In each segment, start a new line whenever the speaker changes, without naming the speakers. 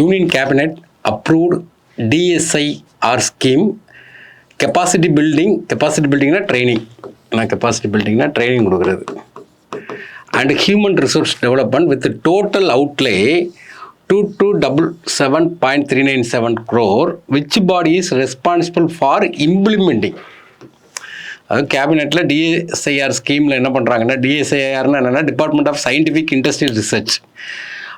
Union Cabinet approved DSIR scheme, capacity building training, capacity building training and human resource development with the total outlay 2277.397 crore. Which body is responsible for implementing? அதாவது கேபினெட்டில் டிஎஸ்ஐஆர் ஸ்கீமில் என்ன பண்ணுறாங்கன்னா, டிஎஸ்ஐஆர்னு என்னென்னா department of scientific industrial research.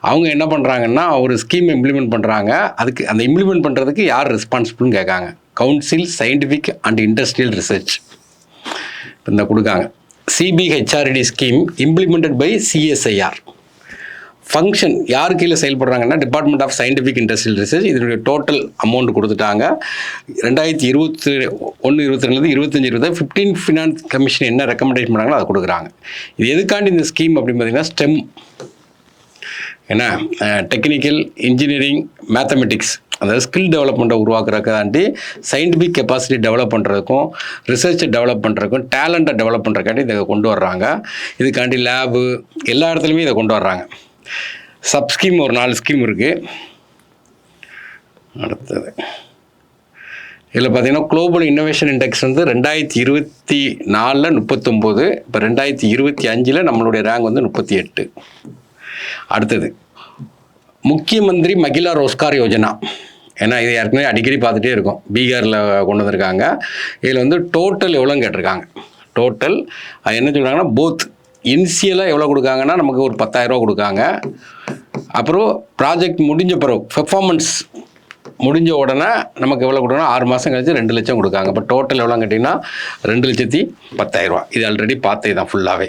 அவங்க என்ன பண்ணுறாங்கன்னா ஒரு ஸ்கீம் இம்ப்ளிமெண்ட் பண்ணுறாங்க. அதுக்கு அந்த இம்ப்ளிமெண்ட் பண்ணுறதுக்கு யார் ரெஸ்பான்சிபிள்னு கேட்காங்க. Council scientific and industrial research இந்த கொடுக்காங்க. CBHRD scheme implemented by CSIR. Function யார் கீழே செயல்படுறாங்கன்னா department of scientific industrial research. இதனுடைய டோட்டல் அமௌண்ட் கொடுத்துட்டாங்க. 2021-22 25 15 ஃபினான்ஸ் கமிஷன் என்ன ரெக்கமெண்டேஷன் பண்ணாங்களோ அதை கொடுக்குறாங்க. இது எதுக்காண்டி இந்த ஸ்கீம் அப்படின்னு பார்த்தீங்கன்னா ஸ்டெம், ஏன்னா டெக்னிக்கல், இன்ஜினியரிங், மேத்தமெட்டிக்ஸ், அதாவது ஸ்கில் டெவலப்மெண்ட்டை உருவாக்குறதுக்காண்டி சயின்டிஃபிக் கெப்பாசிட்டி டெவலப் பண்ணுறதுக்கும் ரிசர்ச்சை டெவலப் பண்ணுறதுக்கும் டேலண்ட்டை டெவலப் பண்ணுறதுக்காண்டி இதை கொண்டு வர்றாங்க. இதுக்காண்டி லேபு எல்லா இடத்துலையுமே இதை கொண்டு வர்றாங்க. சப்ஸ்கீம் ஒரு 4 ஸ்கீம் இருக்குது. அடுத்தது இதில் பார்த்தீங்கன்னா குளோபல் இன்னோவேஷன் இண்டெக்ஸ் 2024 39, இப்போ 2025 நம்மளுடைய ரேங்க் 38. அடுத்தது முக்கிய மந்திரி மகிழா ரோஸ்கார் யோஜனா. ஏன்னா இது ஏற்கனவே அடிக்கடி பார்த்துட்டே இருக்கும். பீகாரில் கொண்டு வந்திருக்காங்க. இதில் டோட்டல் எவ்வளோன்னு கேட்டிருக்காங்க. டோட்டல் அது என்ன சொல்கிறாங்கன்னா போத் இனிஷியலாக எவ்வளோ கொடுக்காங்கன்னா நமக்கு ஒரு 10,000 ரூபா கொடுக்காங்க. அப்புறம் ப்ராஜெக்ட் முடிஞ்ச பிறகு பெர்ஃபார்மன்ஸ் முடிஞ்ச உடனே நமக்கு எவ்வளோ கொடுக்கணும், 6 மாதம் கழிச்சு 2 லட்சம் கொடுக்காங்க. இப்போ டோட்டல் எவ்வளோ கேட்டிங்கன்னா 2,10,000 ரூபா. இது ஆல்ரெடி பார்த்தே தான் ஃபுல்லாகவே.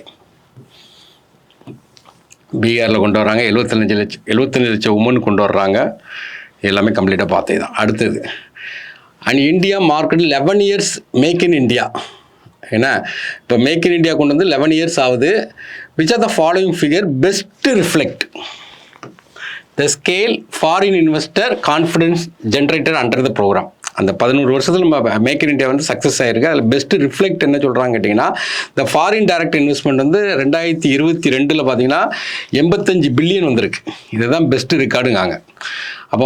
பீகாரில் கொண்டு வர்றாங்க. 75 லட்சம் உமன் கொண்டு வர்றாங்க. எல்லாமே கம்ப்ளீட்டாக பார்த்தே தான். அடுத்தது and India market 11 years make in India. ஏன்னா இப்போ மேக் இன் இந்தியா கொண்டு 11 இயர்ஸ் ஆகுது. Which are the following figure best reflect the scale foreign investor confidence generator under the program. அந்த 11 வருஷத்தில் நம்ம மேக் இன் இந்தியா சக்ஸஸ் ஆகிருக்கு. அதில் best reflect என்ன சொல்கிறாங்க கேட்டிங்கன்னா, இந்த ஃபாரின் டைரக்ட் இன்வெஸ்ட்மெண்ட் 2022 பார்த்தீங்கன்னா 85 பில்லியன் வந்திருக்கு. இதுதான் பெஸ்ட்டு ரெக்கார்டுங்காங்க. அப்போ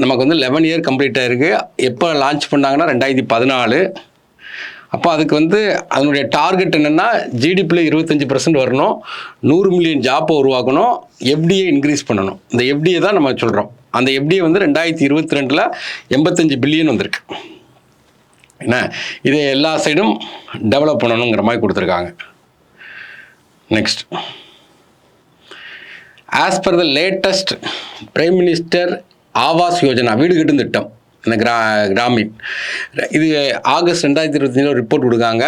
நமக்கு 11 இயர் கம்ப்ளீட் ஆகிருக்கு. எப்போ லான்ச் பண்ணாங்கன்னா 2014. அப்போ அதுக்கு அதனுடைய டார்கெட் என்னென்னா ஜிடிபியில் 25% வரணும், 100 மில்லியன் ஜாப்பை உருவாக்கணும், எஃப்டிஏ இன்க்ரீஸ் பண்ணணும். இந்த எஃப்டிஏ தான் நம்ம சொல்கிறோம். அந்த எஃப்டிஏ 2022 85 பில்லியன் வந்திருக்கு. என்ன இதை எல்லா சைடும் டெவலப் பண்ணணுங்கிற மாதிரி கொடுத்துருக்காங்க. Next, as per the latest prime minister Awas Yojana, வீடு கட்டும் திட்டம், இந்த கிராமின், இது ஆகஸ்ட் 2025 ரிப்போர்ட் கொடுக்காங்க.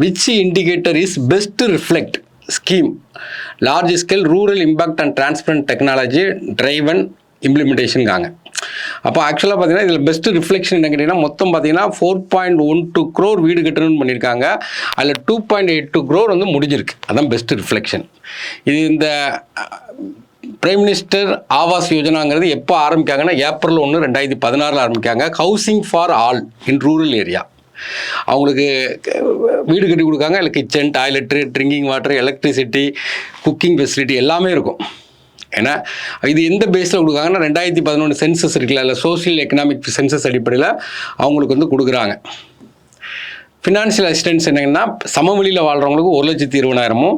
Which indicator is best reflect scheme large scale rural impact and transparent technology driven இம்ப்ளிமெண்டேஷனுங்காங்க. அப்போ ஆக்சுவலாக பார்த்தீங்கன்னா இதில் பெஸ்ட் ரிஃப்ளெக்ஷன் என்ன கேட்டிங்கன்னா மொத்தம் பார்த்தீங்கன்னா 4.12 crore வீடு கட்டணும்னு பண்ணியிருக்காங்க. அதில் 2.82 crore முடிஞ்சிருக்கு. அதான் பெஸ்ட் ரிஃப்ளெக்ஷன். இது இந்த பிரைம் மினிஸ்டர் ஆவாஸ் யோஜனாங்கிறது எப்போ ஆரம்பிக்காங்கன்னா ஏப்ரல் 1, 2016 ஆரம்பிக்காங்க. Housing for all in rural area. அவங்களுக்கு வீடு கட்டி கொடுக்காங்க. இல்லை kitchen, toilet, drinking water, electricity, cooking facility எல்லாமே இருக்கும். ஏன்னா இது எந்த பேஸில் கொடுக்காங்கன்னா 2011 சென்சஸ் இருக்குல்ல, இல்லை சோசியல் எக்கனாமிக் சென்சஸ் அடிப்படையில் அவங்களுக்கு கொடுக்குறாங்க. ஃபினான்ஷியல் அசிஸ்டன்ஸ் என்னங்கன்னா சமவெளியில் வாழ்கிறவங்களுக்கு 1,20,000,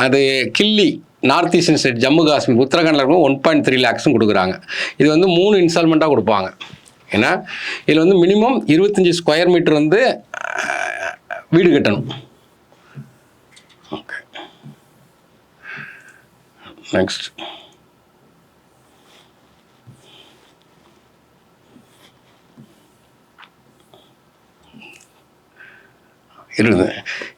அது hilly north eastern state Jammu Kashmir உத்தரகாண்டில் இருக்கும் 1.3 lakhs கொடுக்குறாங்க. இது 3 இன்ஸ்டால்மெண்ட்டாக கொடுப்பாங்க. ஏன்னா இதில் மினிமம் 25 ஸ்கொயர் மீட்டர் வீடு கட்டணும். ஓகே, நெக்ஸ்ட், இருக்குது.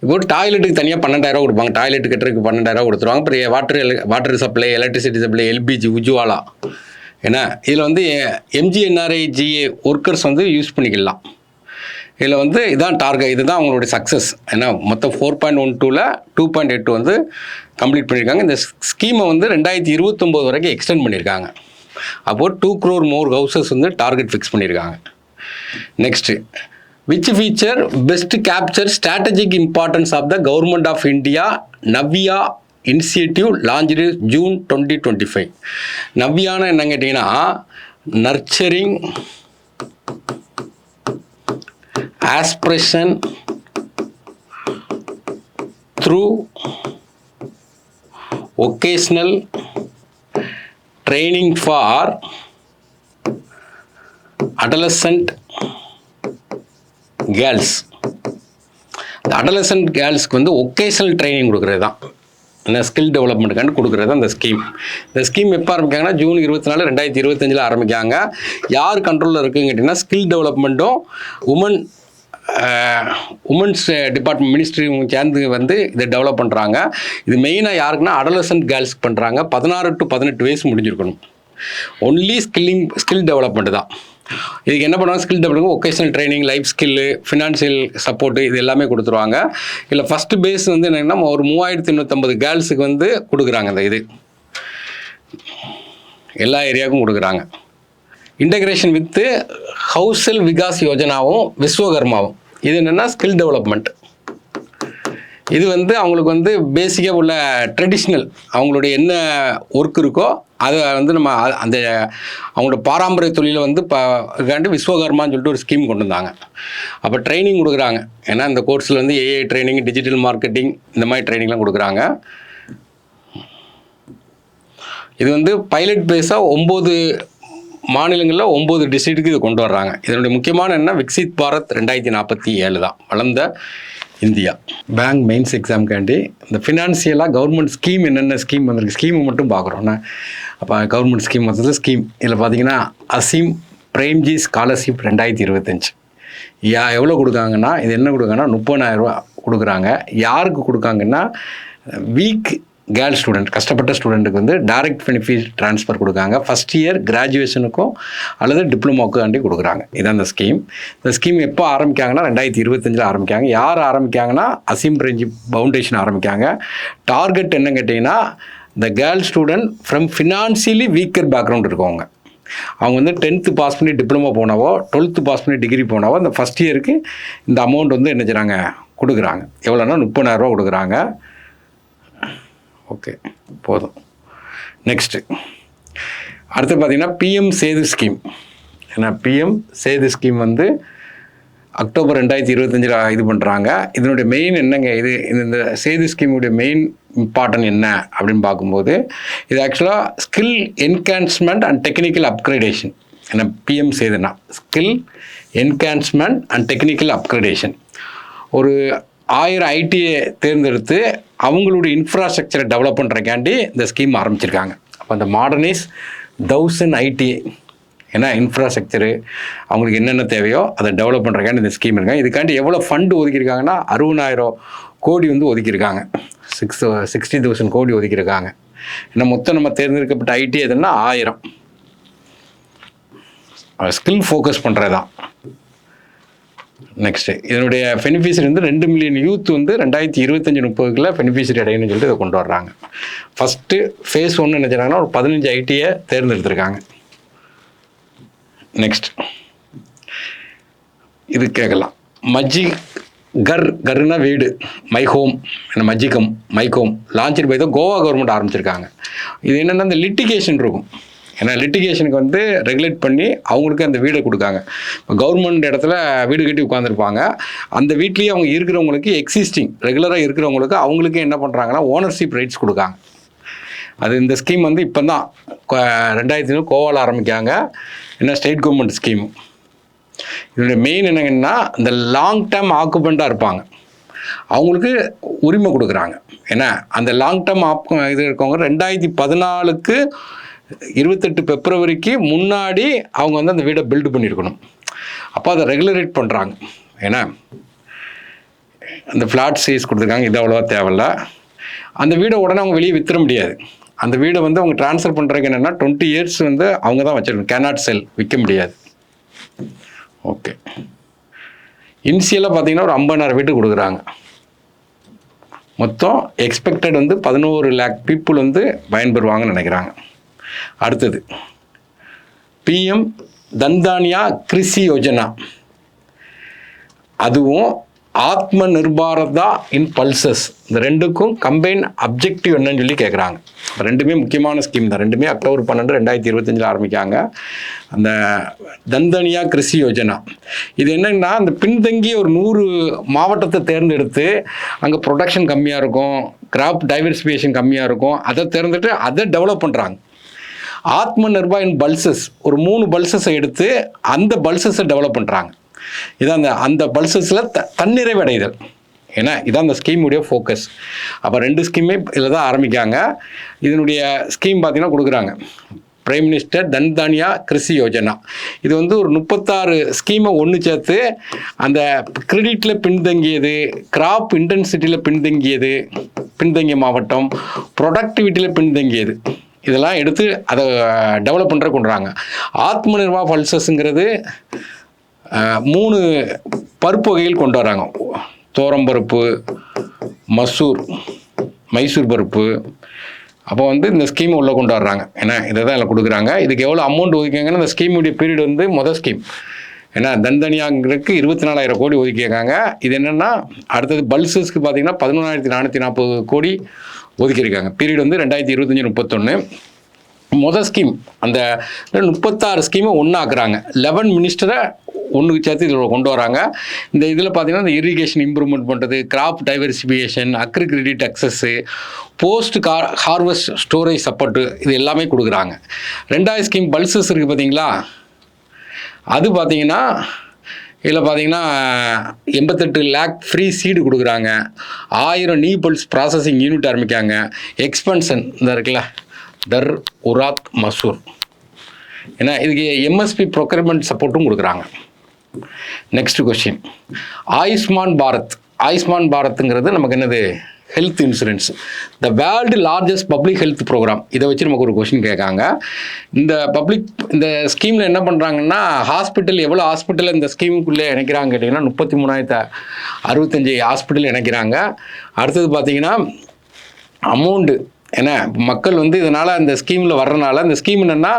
இப்போ டாய்லெட்டுக்கு தனியாக 12,000 ரூபா கொடுப்பாங்க. டாய்லெட் கட்டுறதுக்கு 12,000 ரூபா கொடுத்துருவாங்க. அப்புறம் water supply, electricity supply, LPG, Ujjwala. ஏன்னா இதில் எம்ஜிஎன்ஆர்ஐஜிஏ ஒர்க்கர்ஸ் யூஸ் பண்ணிக்கலாம். இதில் இதான் டார்கெட், இதுதான் அவங்களுடைய சக்ஸஸ். ஏன்னா மொத்தம் 4.12ல் 2.82 கம்ப்ளீட் பண்ணியிருக்காங்க. இந்த ஸ்கீமை 2029 வரைக்கும் எக்ஸ்டெண்ட் பண்ணியிருக்காங்க. அப்போது 2 crore மோர் ஹவுசஸ் டார்கெட் ஃபிக்ஸ் பண்ணியிருக்காங்க. Next, which feature best capture strategic importance of the government of India Navya initiative launched June 2025. நவ்யானா என்னன்னு கேட்டிங்கன்னா nurturing aspiration through occasional training for adolescent girls. இந்த adolescent girlsக்கு வந்து ஒகேஷனல் ட்ரைனிங் கொடுக்குறது தான், இந்த skill டெவலப்மெண்ட்டுக்காண்டி கொடுக்குறது தான் இந்த ஸ்கீம். இந்த ஸ்கீம் எப்போ ஆரம்பிக்காங்கன்னா ஜூன் 24 2025 ஆரம்பிக்காங்க. யார் கண்ட்ரோலில் இருக்குன்னு கேட்டிங்கன்னா ஸ்கில் டெவலப்மெண்ட்டும் உமன்ஸ் டிபார்ட்மெண்ட் மினிஸ்ட்ரியும் சேர்ந்து வந்து இதை டெவலப் பண்ணுறாங்க. இது மெயினாக யாருக்குன்னா அடலசன்ட் கேர்ள்ஸ்க்கு பண்ணுறாங்க. 16 to 18 வயசு முடிஞ்சிருக்கணும். ஒன்லி ஸ்கில் டெவலப்மெண்ட் தான். இதுக்கு என்ன பண்ணுவாங்க, skill development, vocational training, life skill, financial support, இது எல்லாமே கொடுத்துருவாங்க. இல்லை ஃபஸ்ட்டு பேஸ் வந்து என்னென்னா ஒரு 3850 கேர்ள்ஸுக்கு வந்து கொடுக்குறாங்க. இந்த இது எல்லா ஏரியாவுக்கும் கொடுக்குறாங்க. Integration with Housel Vikas யோஜனாவும் விஸ்வகர்மாவும். இது என்னென்னா ஸ்கில் டெவலப்மெண்ட். இது வந்து அவங்களுக்கு வந்து பேசிக்காக உள்ள ட்ரெடிஷ்னல் அவங்களுடைய என்ன ஒர்க் இருக்கோ அதை வந்து நம்ம அந்த அவங்களோட பாரம்பரிய தொழிலை வந்து விஸ்வகர்மான்னு சொல்லிட்டு ஒரு ஸ்கீம் கொண்டு வந்தாங்க. அப்போ ட்ரைனிங் கொடுக்குறாங்க. ஏன்னா இந்த கோர்ஸில் வந்து ஏஐ ட்ரைனிங், டிஜிட்டல் மார்க்கெட்டிங், இந்த மாதிரி ட்ரைனிங்லாம் கொடுக்குறாங்க. இது வந்து பைலட் பேஸாக 9 மாநிலங்களில் 9 டிஸ்ட்ரிக்ட்டுக்கு இது கொண்டு வர்றாங்க. இதனுடைய முக்கியமான என்ன, விக்சித் பாரத் 2047 தான், வளர்ந்த இந்தியா. பேங்க் மெயின்ஸ் எக்ஸாம்காண்டி இந்த ஃபினான்சியலாக கவர்மெண்ட் ஸ்கீம் என்னென்ன ஸ்கீம் வந்திருக்கு, ஸ்கீமை மட்டும் பார்க்குறோன்னா. அப்போ கவர்மெண்ட் ஸ்கீம் மொத்தத்தில் ஸ்கீம் இதில் பார்த்தீங்கன்னா அசீம் பிரேம்ஜி ஸ்காலர்ஷிப் 2025 எவ்வளோ கொடுக்காங்கன்னா, இது என்ன கொடுக்காங்கன்னா 30,000 ரூபா கொடுக்குறாங்க. யாருக்கு கொடுக்காங்கன்னா வீக் கேர்ள் ஸ்டூடெண்ட், கஷ்டப்பட்ட ஸ்டூடெண்ட்டுக்கு வந்து டைரக்ட் பெனிஃபிட் ட்ரான்ஸ்ஃபர் கொடுக்காங்க. ஃபஸ்ட் இயர் கிராஜுவேஷனுக்கும் அல்லது டிப்ளமோக்காண்டி கொடுக்குறாங்க. இதான் இந்த ஸ்கீம். இந்த ஸ்கீம் எப்போ ஆரம்பிக்காங்கன்னா 2025 ஆரம்பிக்காங்க. யார் ஆரம்பிக்காங்கன்னா அசீம் பிரேம்ஜி ஃபவுண்டேஷன் ஆரம்பிக்காங்க. டார்கெட் என்னன்னு கேட்டிங்கன்னா இந்த girl student from financially weaker background இருக்கவங்க. அவங்க வந்து 10th பாஸ் பண்ணி டிப்ளமோ போனாவோ 12th பாஸ் பண்ணி டிகிரி போனாவோ இந்த ஃபஸ்ட் இயருக்கு இந்த அமௌண்ட் வந்து என்ன செய்கிறாங்க, கொடுக்குறாங்க. எவ்வளோன்னா 30,000 ரூபா கொடுக்குறாங்க. ஓகே, போதும். நெக்ஸ்ட்டு அடுத்து பார்த்தீங்கன்னா பிஎம் சேது ஸ்கீம். ஏன்னா பிஎம் சேது ஸ்கீம் வந்து அக்டோபர் 2025 இது பண்ணுறாங்க. இதனுடைய மெயின் என்னங்க, இந்த சேது ஸ்கீமுடைய மெயின் இம்பார்ட்டன் என்ன அப்படின்னு பார்க்கும்போது இது ஆக்சுவலாக skill enhancement and technical upgradation. ஏன்னா பிஎம் சேதுனா skill enhancement and technical upgradation. ஒரு 1000 ஐடியை தேர்ந்தெடுத்து அவங்களுடைய இன்ஃப்ராஸ்ட்ரக்சரை டெவலப் பண்ணுறக்காண்டி இந்த ஸ்கீம் ஆரம்பிச்சிருக்காங்க. அப்போ அந்த மாடர்னைஸ் 1000 ஐடிஐ, ஏன்னா இன்ஃப்ராஸ்ட்ரக்சரு அவங்களுக்கு என்னென்ன தேவையோ அதை டெவலப் பண்ணுறக்காண்டி இந்த ஸ்கீம் இருக்காங்க. இதுக்காண்டி எவ்வளோ ஃபண்டு ஒதுக்கியிருக்காங்கன்னா 60,000 கோடி வந்து ஒதுக்கியிருக்காங்க. 60,000 கோடி ஒதுக்கியிருக்காங்க. ஏன்னா மொத்தம் நம்ம தேர்ந்தெடுக்கப்பட்ட ஐடி எதுன்னா 1000. ஸ்கில் ஃபோக்கஸ் பண்ணுறது தான். நெக்ஸ்ட்டு இதனுடைய பெனிஃபிஷரி வந்து 2 மில்லியன் யூத் வந்து 2025-30 பெனிஃபிஷரி அடையணும்னு சொல்லிட்டு இதை கொண்டு வர்றாங்க. ஃபஸ்ட்டு ஃபேஸ் 1 என்ன செய்றாங்கன்னா ஒரு 15 ஐடியை தேர்ந்தெடுத்திருக்காங்க. நெக்ஸ்ட் இது கேட்கலாம், கர்னா வீடு, மை ஹோம், மைகோம் லான்ச் பை தான் கோவா கவர்மெண்ட் ஆரம்பிச்சிருக்காங்க. இது என்னென்னா இந்த லிட்டிகேஷன் இருக்கும். ஏன்னா லிட்டிகேஷனுக்கு வந்து ரெகுலேட் பண்ணி அவங்களுக்கு அந்த வீடை கொடுக்காங்க. இப்போ கவர்மெண்ட் இடத்துல வீடு கட்டி உட்காந்துருப்பாங்க. அந்த வீட்லேயே அவங்க இருக்கிறவங்களுக்கு எக்ஸிஸ்டிங் ரெகுலராக இருக்கிறவங்களுக்கு அவங்களுக்கு என்ன பண்ணுறாங்கன்னா ஓனர்ஷிப் ரைட்ஸ் கொடுக்காங்க. அது இந்த ஸ்கீம் வந்து இப்போ தான் 2000 கோவாவில் ஆரம்பிக்காங்க. என்ன ஸ்டேட் கவர்மெண்ட் ஸ்கீம். இதனுடைய மெயின் என்னங்கன்னா இந்த லாங் டேர்ம் ஆக்குபெண்ட்டாக இருப்பாங்க அவங்களுக்கு உரிமை கொடுக்குறாங்க. ஏன்னா அந்த லாங் டேர்ம் இது இருக்கவங்க 2014 28 பிப்ரவரிக்கு முன்னாடி அவங்க வந்து அந்த வீடை பில்டு பண்ணியிருக்கணும். அப்போ அதை ரெகுலரேட் பண்ணுறாங்க. ஏன்னா அந்த ஃப்ளாட் சைஸ் கொடுத்துருக்காங்க, இது அவ்வளோவா தேவையில்ல. அந்த வீடை உடனே அவங்க வெளியே வித்துற முடியாது. அந்த வீடை வந்து அவங்க ட்ரான்ஸ்ஃபர் பண்ணுறதுக்கு என்னென்னா 20 இயர்ஸ் வந்து அவங்க தான் வச்சிருக்கணும். கேனாட் செல், விற்க முடியாது. ஓகே, இனிஷியலாக பார்த்தீங்கன்னா ஒரு 50,000 வீட்டு கொடுக்குறாங்க. மொத்தம் எக்ஸ்பெக்டட் வந்து 11 lakh பீப்புள் வந்து பயன்பெறுவாங்கன்னு நினைக்கிறாங்க. அடுத்தது பிஎம் தன்தானியா கிருஷி யோஜனா. அதுவும் ஆத்ம நிர்பாரதா இன் பல்சஸ், இந்த ரெண்டுக்கும் கம்பைன் அப்ஜெக்டிவ் என்னன்னு சொல்லி கேட்குறாங்க. ரெண்டுமே முக்கியமான ஸ்கீம் தான். ரெண்டுமே அக்டோபர் 12, 2025 ஆரம்பிக்காங்க. அந்த தன்தனியா கிருஷி யோஜனா இது என்னன்னா, அந்த பின்தங்கிய ஒரு 100 மாவட்டத்தை தேர்ந்தெடுத்து அங்கே ப்ரொடக்ஷன் கம்மியாக இருக்கும், கிராப் டைவர்சிஃபிகேஷன் கம்மியாக இருக்கும், அதை தேர்ந்தெடுத்து அதை டெவலப் பண்ணுறாங்க. ஆத்ம நிர்பா இன் பல்சஸ் ஒரு 3 பல்சஸை எடுத்து அந்த பல்சஸை டெவலப் பண்ணுறாங்க. இதான் அந்த பல்சஸில் தன்னிறைவு அடைதல். ஏன்னா இதான் அந்த ஸ்கீமுடைய ஃபோக்கஸ். அப்போ 2 ஸ்கீமே இதில் தான் ஆரம்பிக்காங்க. இதனுடைய ஸ்கீம் பார்த்தீங்கன்னா கொடுக்குறாங்க, பிரைம் மினிஸ்டர் தன்தானியா கிருஷி யோஜனா. இது வந்து ஒரு 36 ஸ்கீமை ஒன்று சேர்த்து அந்த கிரெடிட்டில் பின்தங்கியது, கிராப் இன்டென்சிட்டியில் பின்தங்கிய மாவட்டம், ப்ரொடக்டிவிட்டியில் பின்தங்கியது, இதெல்லாம் எடுத்து அதை டெவலப் பண்ணுற கொண்டுறாங்க. ஆத்ம நிர்பா பல்சஸ்ங்கிறது 3 பருப்பு வகைகள் கொண்டு வராங்க. தோரம்பருப்பு, மைசூர் பருப்பு. அப்போ வந்து இந்த ஸ்கீமை உள்ளே கொண்டு வர்றாங்க. ஏன்னா இதை தான் இதில் கொடுக்குறாங்க. இதுக்கு எவ்வளோ அமௌண்ட் ஒதுக்கிங்கன்னா, இந்த ஸ்கீமுடைய பீரியட் வந்து மொதல் ஸ்கீம். ஏன்னா தன்தனியாங்கிறதுக்கு 24,000 கோடி ஒதுக்கியிருக்காங்க. இது என்னென்னா, அடுத்தது பல்சஸ்க்கு பார்த்தீங்கன்னா 11,440 கோடி ஒதுக்கியிருக்காங்க. பீரியட் வந்து 2025-31. மொதல் ஸ்கீம் அந்த 36 ஸ்கீமை ஒன்றாக்குறாங்க. 11 மினிஸ்டரை ஒன்றுக்கு சேர்த்து இதில் கொண்டு வராங்க. இந்த இதில் பார்த்தீங்கன்னா, இந்த இரிகேஷன் இம்ப்ரூவ்மெண்ட் பண்ணுறது, crop diversification, agri credit access, post harvest storage support, இது எல்லாமே கொடுக்குறாங்க. 2வது ஸ்கீம் பல்சஸ் இருக்குது பார்த்தீங்களா, அது பார்த்தீங்கன்னா இதில் பார்த்தீங்கன்னா 88 லேக் ஃப்ரீ சீடு கொடுக்குறாங்க. 1000 நியூ பல்ஸ் ப்ராசஸிங் யூனிட் ஆரம்பிக்காங்க. எக்ஸ்பென்ஷன் இந்த இருக்குல்ல, தர் உராத் மசூர், ஏன்னா இதுக்கு எம்எஸ்பி ப்ரொக்யூர்மெண்ட் சப்போர்ட்டும் கொடுக்குறாங்க. நெக்ஸ்ட் கொஸ்டின், ஆயுஷ்மான் பாரத்ங்கிறது நமக்கு என்னது, health insurance, the world largest public health program. இதை வச்சு நமக்கு ஒரு கொஸ்டின் கேட்காங்க. இந்த ஸ்கீமில் என்ன பண்ணுறாங்கன்னா, எவ்வளோ ஹாஸ்பிட்டல் இந்த ஸ்கீமுக்குள்ளே இணைக்கிறாங்க கேட்டிங்கன்னா, 33,065 ஹாஸ்பிட்டல் இணைக்கிறாங்க. அடுத்தது பார்த்தீங்கன்னா அமௌண்ட்டு, ஏன்னா மக்கள் வந்து இதனால் அந்த ஸ்கீமில் வர்றதுனால, இந்த ஸ்கீம் என்னென்னா,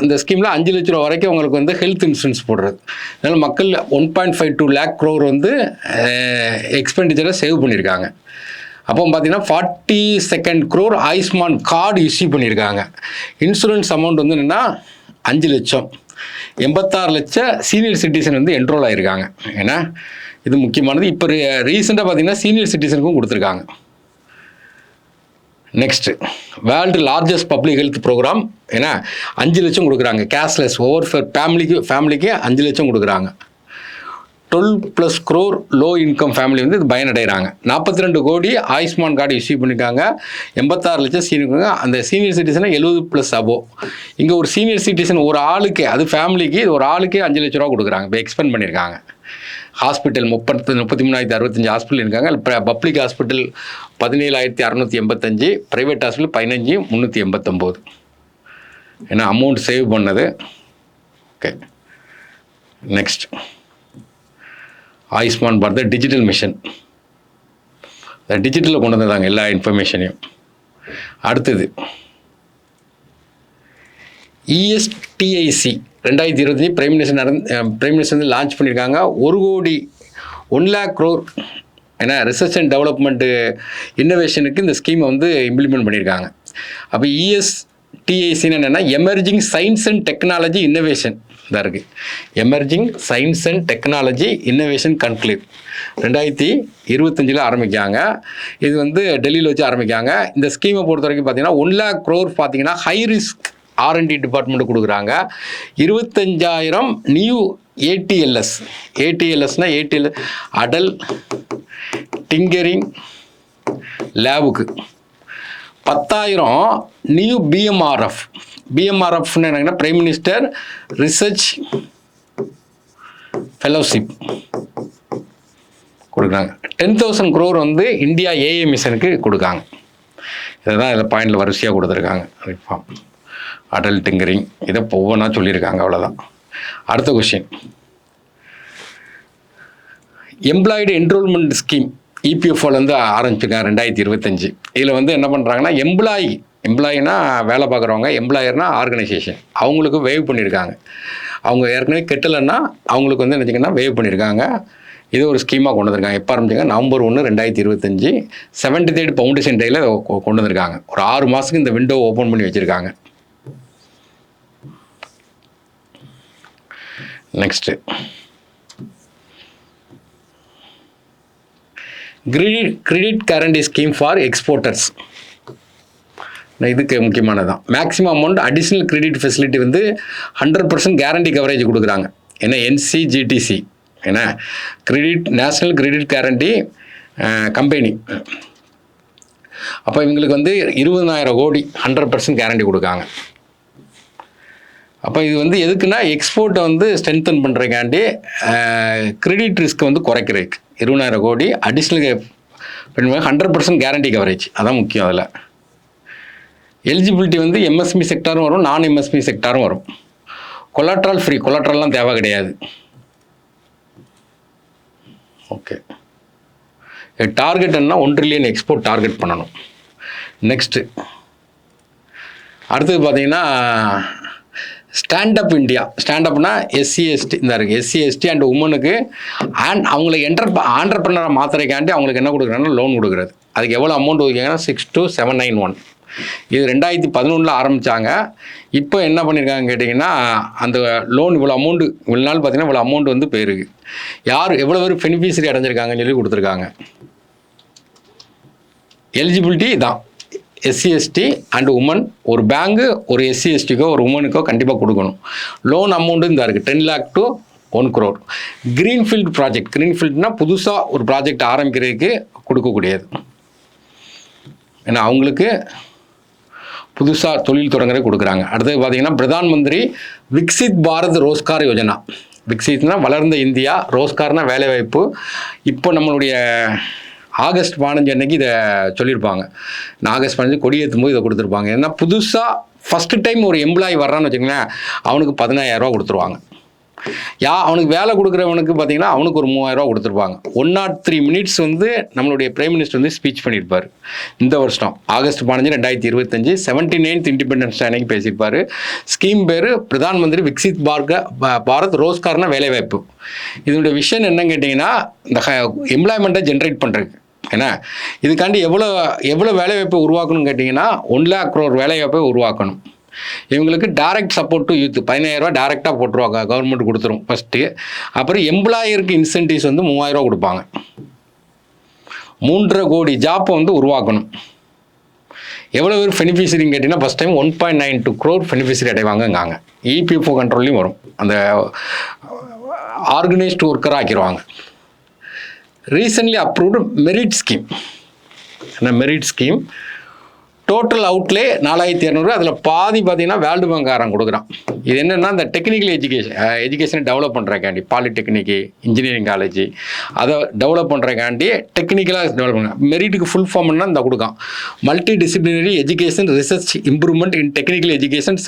அந்த ஸ்கீமில் 5 லட்ச ரூபா வரைக்கும் அவங்களுக்கு வந்து ஹெல்த் இன்சூரன்ஸ் போடுறது. அதனால் மக்கள் 1.52 லேக் க்ரோர் வந்து எக்ஸ்பெண்டிச்சரை சேவ் பண்ணியிருக்காங்க. அப்போ பார்த்தீங்கன்னா 42 crore ஆயுஷ்மான் கார்டு இஷ்யூ பண்ணியிருக்காங்க. இன்சூரன்ஸ் அமௌண்ட் வந்து என்னென்னா 5 லட்சம். 86 லட்சம் சீனியர் சிட்டிசன் வந்து என்ரோல் ஆகியிருக்காங்க. ஏன்னா இது முக்கியமானது. இப்போ ரீசெண்டாக பார்த்தீங்கன்னா சீனியர் சிட்டிசனுக்கும் கொடுத்துருக்காங்க. Next, world largest public health program. ஏன்னா 5 லட்சம் கொடுக்குறாங்க. கேஷ்லெஸ் ஓவர் ஃபேமிலிக்கு 5 லட்சம் கொடுக்குறாங்க. 12+ crore லோ இன்கம் ஃபேமிலி வந்து இது பயனடைகிறாங்க. 42 கோடி ஆயுஷ்மான் கார்டு இஷ்யூ பண்ணியிருக்காங்க. 86 லட்சம் சீனியர். அந்த சீனியர் சிட்டிசனை 70+ அபோவ். இங்கே ஒரு சீனியர் சிட்டிசன் ஒரு ஆளுக்கு, அது ஃபேமிலிக்கு, இது ஒரு ஆளுக்கு 5 லட்ச ரூபா கொடுக்குறாங்க. இப்போ எக்ஸ்பெண்ட் பண்ணியிருக்காங்க. ஹாஸ்பிட்டல் 33,35 ஹாஸ்பிட்டல் இருக்காங்க. Public hospital 17,685, private hospital 15,389. ஏன்னா அமௌண்ட் சேவ் பண்ணது. Okay, next, Ayushman Bharat digital mission. டிஜிட்டலில் கொண்டு வந்தாங்க எல்லா இன்ஃபர்மேஷனையும். அடுத்தது ESTIC 2025 பிரைம் மினிஸ்டர் வந்து லான்ச் பண்ணியிருக்காங்க. 1 lakh crore ஏன்னா ரிசர்ச் அண்ட் டெவலப்மெண்ட்டு இன்னோவேஷனுக்கு இந்த ஸ்கீமை வந்து இம்ப்ளிமெண்ட் பண்ணியிருக்காங்க. அப்போ ESTICன்னு என்னென்னா, emerging science and technology innovation தான் இருக்குது. Emerging science and technology innovation conclave 2025 ஆரம்பிக்காங்க. இது வந்து டெல்லியில் வச்சு ஆரம்பிக்காங்க. இந்த ஸ்கீமை பொறுத்த வரைக்கும் பார்த்தீங்கன்னா 1 lakh crore பார்த்தீங்கன்னா ஹை ரிஸ்க் R&D டிபார்ட்மெண்ட் கொடுக்குறாங்க. 25,000 நியூ ATLSனா அடல் டிங்கரிங் லேபுக்கு, 10,000 நியூ BMRFன்னு என்னங்கன்னா பிரைம் மினிஸ்டர் ரிசர்ச் ஃபெலோஷிப் கொடுக்குறாங்க. 10,000 crore வந்து இந்தியா AI மிஷனுக்கு கொடுக்காங்க. இதை தான் இதில் பாயிண்டில் வரிசையாக கொடுத்துருக்காங்க. ரிஃபார்ம், அடல் டிங்கரிங், இதை ஒவ்வொன்றா சொல்லியிருக்காங்க. அவ்வளோதான். அடுத்த கொஸ்டின், எம்ப்ளாய்டு என்ரோல்மெண்ட் ஸ்கீம் EPFலேருந்து ஆரம்பிச்சிருக்காங்க 2025. இதில் வந்து என்ன பண்ணுறாங்கன்னா, எம்ப்ளாயினா வேலை பார்க்குறவங்க, எம்ப்ளாயர்னா ஆர்கனைசேஷன், அவங்களுக்கு வேவ் பண்ணியிருக்காங்க. அவங்க ஏற்கனவே கெட்டலைன்னா அவங்களுக்கு வந்து நினச்சிங்கன்னா வேவ் பண்ணியிருக்காங்க. இது ஒரு ஸ்கீமாக கொண்டு வந்திருக்காங்க. எப்போ ஆரம்பிச்சாங்க? நவம்பர் 1, 2025 73rd ஃபவுண்டேஷன் டேயில் கொண்டு வந்திருக்காங்க. ஒரு 6 மாதத்துக்கு இந்த விண்டோ ஓப்பன் பண்ணி வச்சுருக்காங்க. Next credit guarantee scheme for exporters. இதுக்கு முக்கியமானதான். Maximum amount additional credit facility வந்து 100% கேரண்டி கவரேஜ் கொடுக்குறாங்க. ஏன்னா NCGTC ஏன்னா நேஷ்னல் கிரெடிட் கேரண்டி கம்பெனி. அப்போ இவங்களுக்கு வந்து 20,000 கோடி 100% கேரண்டி கொடுக்காங்க. அப்போ இது வந்து எதுக்குன்னா எக்ஸ்போர்ட்டை வந்து ஸ்ட்ரென்தன் பண்ணுறதுக்காண்டி கிரெடிட் ரிஸ்க் வந்து குறைக்கிறதுக்கு 20,000 கோடி அடிஷ்னல் 100% கேரண்டி கவரேஜ், அதான் முக்கியம். அதில் எலிஜிபிலிட்டி வந்து MSME செக்டாரும் வரும், நான் MSME செக்டாரும் வரும். கொலாட்ரல் ஃப்ரீ, கொலாட்ரல்லாம் தேவை கிடையாது. ஓகே, டார்கெட் என்ன? 1 trillion எக்ஸ்போர்ட் டார்கெட் பண்ணணும். நெக்ஸ்ட்டு அடுத்தது பார்த்தீங்கன்னா ஸ்டாண்டப் இந்தியா. ஸ்டாண்டப்னா SC/ST இந்த இருக்குது. SC/ST அண்ட் உமனுக்கு அண்ட் அவங்களை ஆண்டர்பிரனரை மாத்திரைக்காண்டி அவங்களுக்கு என்ன கொடுக்குறாங்கன்னா லோன் கொடுக்குறது. அதுக்கு எவ்வளோ அமௌண்ட் ஒதுக்கிங்கன்னா 62791. இது 2011 ஆரம்பித்தாங்க. இப்போ என்ன பண்ணியிருக்காங்க கேட்டிங்கன்னா அந்த லோன் இவ்வளோ அமௌண்ட்டு இவ்வளோ நாள் பார்த்தீங்கன்னா இவ்வளோ அமௌண்ட் வந்து போயிருக்கு. யார் எவ்வளோ பேர் பெனிஃபிஷரி அடைஞ்சிருக்காங்கன்னு சொல்லி கொடுத்துருக்காங்க. எலிஜிபிலிட்டி தான் SC/ST அண்ட் உமன். ஒரு பேங்கு ஒரு SC/STக்கோ ஒரு உமனுக்கோ கண்டிப்பாக கொடுக்கணும். லோன் அமௌண்ட்டு இந்த இருக்குது 10 lakh to 1 crore. Greenfield project. க்ரீன்ஃபீல்டுனா புதுசாக ஒரு ப்ராஜெக்ட் ஆரம்பிக்கிறதுக்கு கொடுக்கக்கூடியது. ஏன்னா அவங்களுக்கு புதுசாக தொழில் தொடங்குறது கொடுக்குறாங்க. அடுத்தது பார்த்தீங்கன்னா பிரதான் மந்திரி விக்சித் பாரத் ரோஸ்கார் யோஜனா. விக்சித்னா வளர்ந்த இந்தியா, ரோஸ்கார்னா வேலைவாய்ப்பு. இப்போ நம்மளுடைய ஆகஸ்ட் 15 அன்னைக்கு இதை சொல்லியிருப்பாங்க. ஆகஸ்ட் 15 கொடியேற்றும் போது இதை கொடுத்துருப்பாங்க. ஏன்னா புதுசாக ஃபஸ்ட்டு டைம் ஒரு எம்ப்ளாயி வர்றான்னு வச்சுக்கோங்களேன், அவனுக்கு 15,000 ரூபா கொடுத்துருவாங்க. அவனுக்கு வேலை கொடுக்குறவனுக்கு பார்த்தீங்கன்னா அவனுக்கு ஒரு 3,000 ரூபா கொடுத்துருப்பாங்க. 103 minutes வந்து நம்மளுடைய பிரைம் மினிஸ்டர் வந்து ஸ்பீச் பண்ணியிருப்பார். இந்த வருஷம் ஆகஸ்ட் 15, 2025 79th இண்டிபெண்டன்ஸ் டே அன்னைக்கு பேசியிருப்பார். ஸ்கீம் பேர் பிரதான் மந்திரி விக்சித் பாரத் ரோஸ்கார்னா வேலைவாய்ப்பு. இதனுடைய விஷயம் என்னன்னு கேட்டிங்கன்னா இந்த எம்ப்ளாய்மெண்ட்டை ஜென்ரேட் பண்ணுறதுக்கு. ஏன்னா இதுக்காண்டி எவ்வளோ வேலைவாய்ப்பை உருவாக்கணும்னு கேட்டிங்கன்னா 1 lakh crore வேலைவாய்ப்பை உருவாக்கணும். இவங்களுக்கு டைரக்ட் சப்போர்ட் டு யூத் 15,000 ரூபா டைரெக்டாக போட்டுருவாங்க, கவர்மெண்ட் கொடுத்துரும் ஃபஸ்ட்டு. அப்புறம் எம்ப்ளாயருக்கு இன்சென்டிவ்ஸ் வந்து 3,000 ரூபா கொடுப்பாங்க. 3.5 கோடி ஜாப்பை வந்து உருவாக்கணும். எவ்வளோ பேர் பெனிஃபிஷரின்னு கேட்டிங்கன்னா ஃபஸ்ட் டைம் 1.92 crore பெனிஃபிஷரி அடைவாங்கங்காங்க. EPFO கண்ட்ரோல்லையும் வரும். அந்த ஆர்கனைஸ்டு ஒர்க்கராக ஆக்கிடுவாங்க. Recently approved merit scheme. Merit scheme total outlay 4,200. அதில் பாதி பார்த்தீங்கன்னா வேர்ல்டு பேங்க்காரன் கொடுக்குறான். இது என்னென்னா இந்த டெக்னிக்கல் எஜுகேஷனை டெவலப் பண்ணுறக்காண்டி பாலிடெக்னிக்கு, இன்ஜினியரிங் காலேஜ் அதை டெவலப் பண்ணுறக்காண்டி டெக்னிக்கலாக டெவலப் பண்ண மெரிட்டுக்கு ஃபுல் ஃபார்ம்னா இந்த கொடுக்கான். Multi disciplinary education research improvement in technical education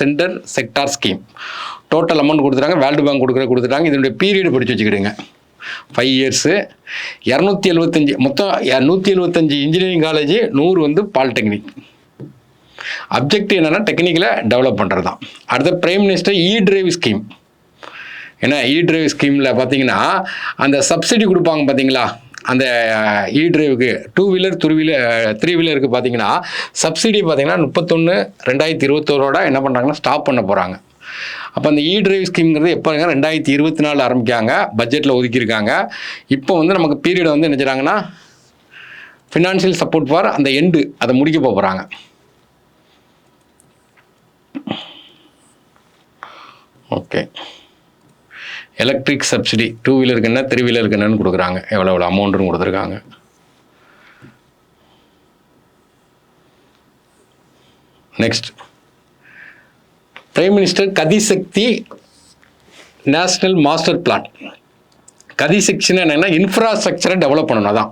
sector scheme. Total amount கொடுத்துட்டாங்க. வேர்ல்டு பேங்க் கொடுத்துட்டாங்க. இதனுடைய பீரியட் படித்து வச்சுக்கிடுங்க. 5 years. 275 மொத்தம் 175 இன்ஜினியரிங் காலேஜ், 100 வந்து பாலிடெக்னிக். அப்ஜெக்டிவ் என்னென்னா டெக்னிக்கலை டெவலப் பண்ணுறது தான். அடுத்த பிரைம் மினிஸ்டர் E-Drive ஸ்கீம். ஏன்னா E-Drive ஸ்கீமில் பார்த்தீங்கன்னா அந்த சப்சிடி கொடுப்பாங்க பார்த்தீங்களா, அந்த E-Driveக்கு 2 wheeler 3 wheelerக்கு பார்த்தீங்கன்னா சப்சிடி பார்த்தீங்கன்னா 31/2021 என்ன பண்ணுறாங்கன்னா ஸ்டாப் பண்ண போகிறாங்க. அப்போ அந்த E-Drive ஸ்கீம்ங்கிறது எப்போ 2024 ஆரம்பிக்காங்க, பட்ஜெட்டில் ஒதுக்கியிருக்காங்க. இப்போ வந்து நமக்கு பீரியட் வந்து என்ன செய்கிறாங்கன்னா ஃபினான்ஷியல் சப்போர்ட் ஃபார் அந்த எண்டு அதை முடிக்க போகிறாங்க. ஓகே, எலக்ட்ரிக் சப்சிடி 2 wheelerக்கு என்ன 3 wheelerக்கு என்னன்னு கொடுக்குறாங்க. எவ்வளோ அமௌண்ட்டுன்னு கொடுத்துருக்காங்க. Next prime minister Gatishakti national master plan. கதிசக்தினா என்னென்னா இன்ஃப்ராஸ்ட்ரக்சரை டெவலப் பண்ணணும். அதான்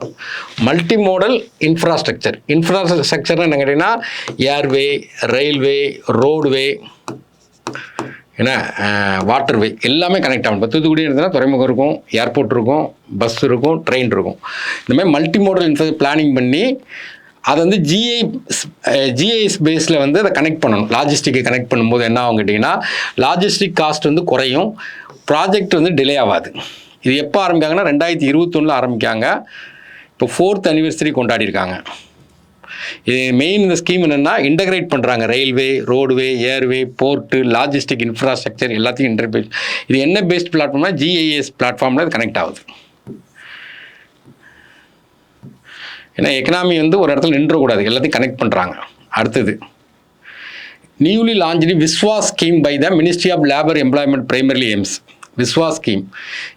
மல்டி மோடல் இன்ஃப்ராஸ்ட்ரக்சர். இன்ஃப்ராஸ்ட்ரக்சர்னு என்ன கேட்டிங்கன்னா ஏர்வே, ரயில்வே, ரோடுவே, ஏன்னா வாட்டர்வே எல்லாமே கனெக்ட் ஆகணும். இப்போ தூத்துக்குடி இருந்ததுன்னா துறைமுகம் இருக்கும், ஏர்போர்ட் இருக்கும், பஸ் இருக்கும், ட்ரெயின் இருக்கும். இந்த மாதிரி மல்டி மோடல் பிளானிங் பண்ணி அதை வந்து ஜிஐஎஸ் பேஸில் வந்து அதை கனெக்ட் பண்ணணும். லாஜிஸ்டிக்கை கனெக்ட் பண்ணும்போது என்ன ஆகும் கேட்டிங்கன்னா லாஜிஸ்டிக் காஸ்ட் வந்து குறையும், ப்ராஜெக்ட் வந்து டிலே ஆகாது. இது எப்போ ஆரம்பிக்காங்கன்னா 2021 ஆரம்பிக்காங்க. இப்போ 4th anniversary கொண்டாடிருக்காங்க. இது மெயின் இந்த ஸ்கீம் என்னென்னா இன்டகிரேட் பண்ணுறாங்க railway, roadway, airway, port, logistic infrastructure எல்லாத்தையும் இன்டர்பேஸ். இது என்ன பேஸ்ட் பிளாட்ஃபார்ம்னா GIS பிளாட்ஃபார்மில் இது கனெக்ட் ஆகுது. ஏன்னா எக்கனாமி வந்து ஒரு இடத்துல நின்றக்கூடாது, எல்லாத்தையும் கனெக்ட் பண்ணுறாங்க. அடுத்தது newly launched Vishwa scheme by the ministry of labour employment primarily aims. Vishwa scheme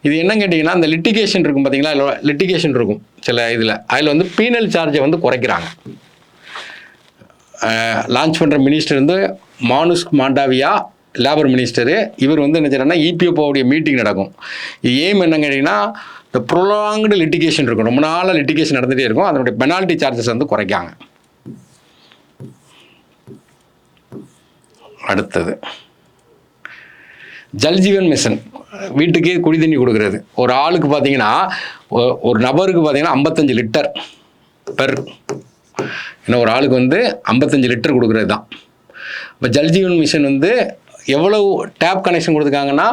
இது என்ன கேட்டிங்கன்னா, அந்த லிட்டிகேஷன் இருக்கும் பார்த்தீங்களா, லிட்டிகேஷன் இருக்கும் சில இதில், அதில் வந்து பீனல் சார்ஜை வந்து குறைக்கிறாங்க. லான்ச் பண்ணுற மினிஸ்டர் வந்து மானுஷ் மாண்டவியா, லேபர் மினிஸ்டரு. இவர் வந்து என்ன செய்யறாருன்னா EPFOவுடைய மீட்டிங் நடக்கும். இது எய்ம் என்ன கேட்டிங்கன்னா, இந்த ப்ரொலாங்டு லிட்டிகேஷன் இருக்கும், ரொம்ப நாளாக லிட்டிகேஷன் நடந்துகிட்டே இருக்கும், அதனுடைய பெனால்ட்டி சார்ஜஸ் வந்து குறைக்காங்க. அடுத்தது ஜல்ஜீவன் மிஷன், வீட்டுக்கே குடி தண்ணி கொடுக்கறது. ஒரு ஆளுக்கு பார்த்தீங்கன்னா, ஒரு நபருக்கு பார்த்தீங்கன்னா 55 லிட்டர் பெர், ஏன்னா ஒரு ஆளுக்கு வந்து 55 லிட்டர் கொடுக்குறது தான். இப்போ ஜல்ஜீவன் மிஷன் வந்து எவ்வளவு டேப் கனெக்ஷன் கொடுத்துருக்காங்கன்னா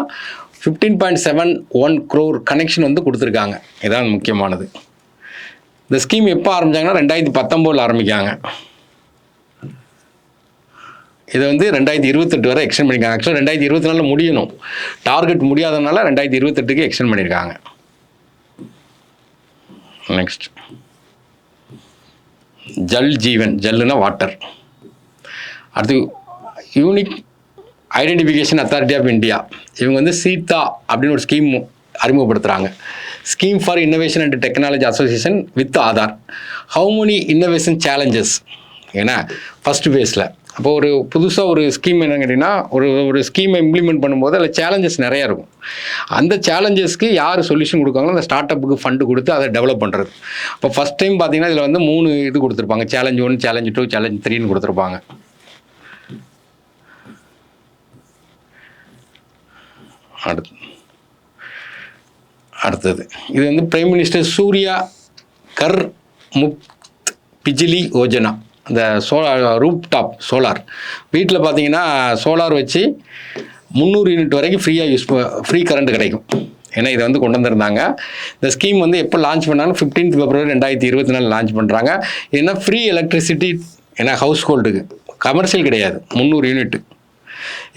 15.71 crore கனெக்ஷன் வந்து கொடுத்துருக்காங்க. இதான் முக்கியமானது. இந்த ஸ்கீம் எப்போ ஆரம்பித்தாங்கன்னா 2019 ஆரம்பிக்காங்க. இதை வந்து 2028 வரை எக்ஸ்டெண்ட் பண்ணியிருக்காங்க. ஆக்சுவலாக 2024 முடியணும், டார்கெட் முடியாதனால 2028க்கு எக்ஸ்டெண்ட் பண்ணியிருக்காங்க. நெக்ஸ்ட் ஜல் ஜீவன், ஜல்லுனா வாட்டர். அடுத்து unique identification authority of India, இவங்க வந்து சீதா அப்படின்னு ஒரு ஸ்கீம் அறிமுகப்படுத்துகிறாங்க. Scheme for innovation and technology association with Aadhaar. How many innovation challenges, ஏன்னா ஃபஸ்ட் ஃபேஸில். அப்போ ஒரு புதுசாக ஒரு ஸ்கீம் என்னன்னு கேட்டிங்கன்னா, ஒரு ஸ்கீமை இம்ப்ளிமெண்ட் பண்ணும்போது அதில் சேலஞ்சஸ் நிறையா இருக்கும். அந்த சேலஞ்சஸ்க்கு யார் சொல்யூஷன் கொடுக்காங்களோ அந்த ஸ்டார்ட் அப்புக்கு ஃபண்டு கொடுத்து அதை டெவலப் பண்ணுறது. இப்போ ஃபஸ்ட் டைம் பார்த்தீங்கன்னா இதில் வந்து 3 இது கொடுத்துருப்பாங்க, சேலஞ்ச் 1, சேலஞ்ச் 2, சேலஞ்ச் 3ன்னு கொடுத்துருப்பாங்க. அடுத்தது இது வந்து பிரைம் மினிஸ்டர் சூர்யா கர் முக்த் பிஜிலி யோஜனா. இந்த ரூப் டாப் சோலார் வீட்டில் பார்த்தீங்கன்னா சோலார் வச்சு 300 யூனிட் வரைக்கும் ஃப்ரீ கரண்ட் கிடைக்கும். ஏன்னா இதை வந்து கொண்டு வந்திருந்தாங்க. இந்த ஸ்கீம் வந்து எப்போ லான்ச் பண்ணாலும் 15 February 2024 லான்ச் பண்ணுறாங்க. ஏன்னா ஃப்ரீ எலக்ட்ரிசிட்டி, ஏன்னா ஹவுஸ் ஹோல்டுக்கு, கமர்ஷியல் கிடையாது, 300 யூனிட்.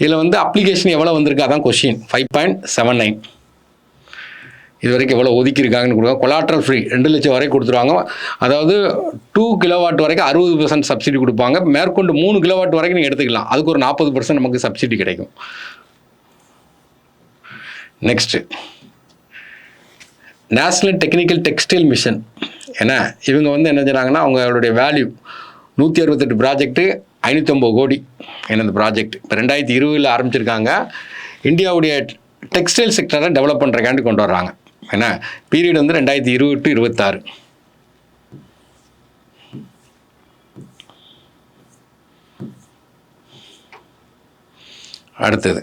இதில் வந்து அப்ளிகேஷன் எவ்வளோ வந்திருக்கு அதான் கொஷின். 5.79. இது வரைக்கும் எவ்வளோ ஒதுக்கியிருக்காங்கன்னு கொடுங்க. கொலாட்ரல் ஃப்ரீ 2 லட்சம் வரைக்கும் கொடுத்துருவாங்க. அதாவது 2 கிலோவாட் வரைக்கும் 60% சப்சிடி கொடுப்பாங்க. மேற்கொண்டு 3 கிலோவாட் வரைக்கும் நீங்கள் எடுத்துக்கலாம், அதுக்கு ஒரு 40% நமக்கு சப்சிடி கிடைக்கும். Next national technical textile mission. ஏன்னா இவங்க வந்து என்ன செய்கிறாங்கன்னா, அவங்களுடைய வேல்யூ 168 ப்ராஜெக்ட்டு 550 கோடி. ஏன்னா இந்த ப்ராஜெக்ட் இப்போ 2020 ஆரம்பிச்சிருக்காங்க. இந்தியாவுடைய டெக்ஸ்டைல் செக்டரை டெவலப் பண்ணுறக்காண்டி கொண்டு வர்றாங்க. ஏன்னா பீரியட் வந்து 2020 to 2026. அடுத்தது